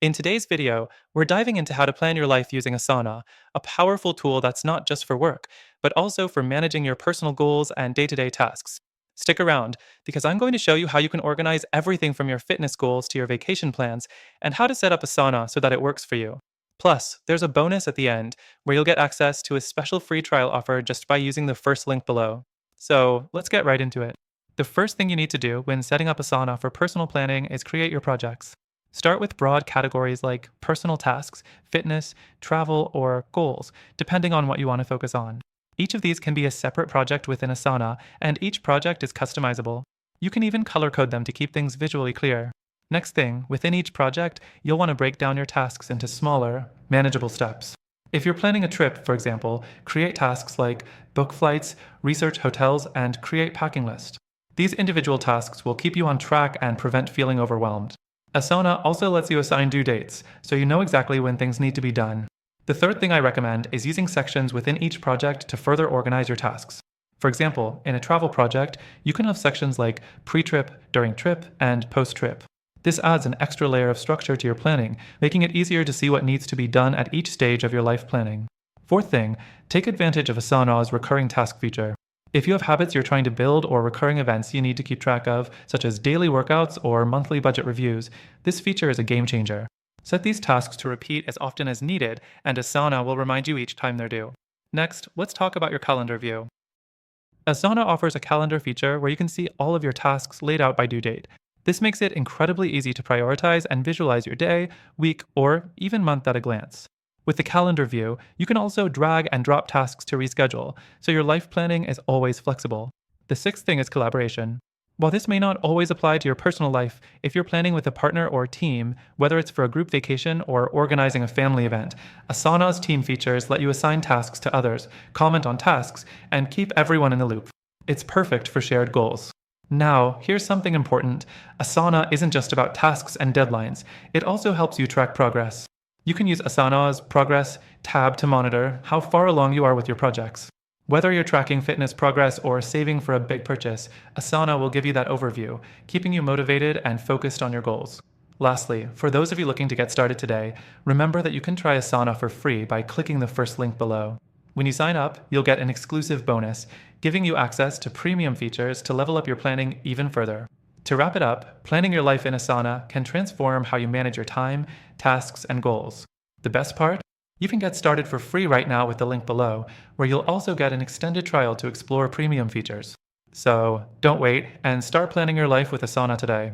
In today's video, we're diving into how to plan your life using Asana, a powerful tool that's not just for work, but also for managing your personal goals and day to day tasks. Stick around, because I'm going to show you how you can organize everything from your fitness goals to your vacation plans and how to set up Asana so that it works for you. Plus, there's a bonus at the end where you'll get access to a special free trial offer just by using the first link below. So let's get right into it. The first thing you need to do when setting up Asana for personal planning is create your projects. Start with broad categories like personal tasks, fitness, travel, or goals, depending on what you want to focus on. Each of these can be a separate project within Asana, and each project is customizable. You can even color code them to keep things visually clear. Next thing, within each project, you'll want to break down your tasks into smaller, manageable steps. If you're planning a trip, for example, create tasks like book flights, research hotels, and create packing list. These individual tasks will keep you on track and prevent feeling overwhelmed. Asana also lets you assign due dates, so you know exactly when things need to be done. The third thing I recommend is using sections within each project to further organize your tasks. For example, in a travel project, you can have sections like pre-trip, during trip, and post-trip. This adds an extra layer of structure to your planning, making it easier to see what needs to be done at each stage of your life planning. Fourth thing, take advantage of Asana's recurring task feature. If you have habits you're trying to build or recurring events you need to keep track of, such as daily workouts or monthly budget reviews, this feature is a game changer. Set these tasks to repeat as often as needed, and Asana will remind you each time they're due. Next, let's talk about your calendar view. Asana offers a calendar feature where you can see all of your tasks laid out by due date. This makes it incredibly easy to prioritize and visualize your day, week, or even month at a glance. With the calendar view, you can also drag and drop tasks to reschedule, so your life planning is always flexible. The sixth thing is collaboration. While this may not always apply to your personal life, if you're planning with a partner or team, whether it's for a group vacation or organizing a family event, Asana's team features let you assign tasks to others, comment on tasks, and keep everyone in the loop. It's perfect for shared goals. Now, here's something important. Asana isn't just about tasks and deadlines. It also helps you track progress. You can use Asana's Progress tab to monitor how far along you are with your projects. Whether you're tracking fitness progress or saving for a big purchase, Asana will give you that overview, keeping you motivated and focused on your goals. Lastly, for those of you looking to get started today, remember that you can try Asana for free by clicking the first link below. When you sign up, you'll get an exclusive bonus, giving you access to premium features to level up your planning even further. To wrap it up, planning your life in Asana can transform how you manage your time, tasks, and goals. The best part? You can get started for free right now with the link below, where you'll also get an extended trial to explore premium features. So don't wait and start planning your life with Asana today.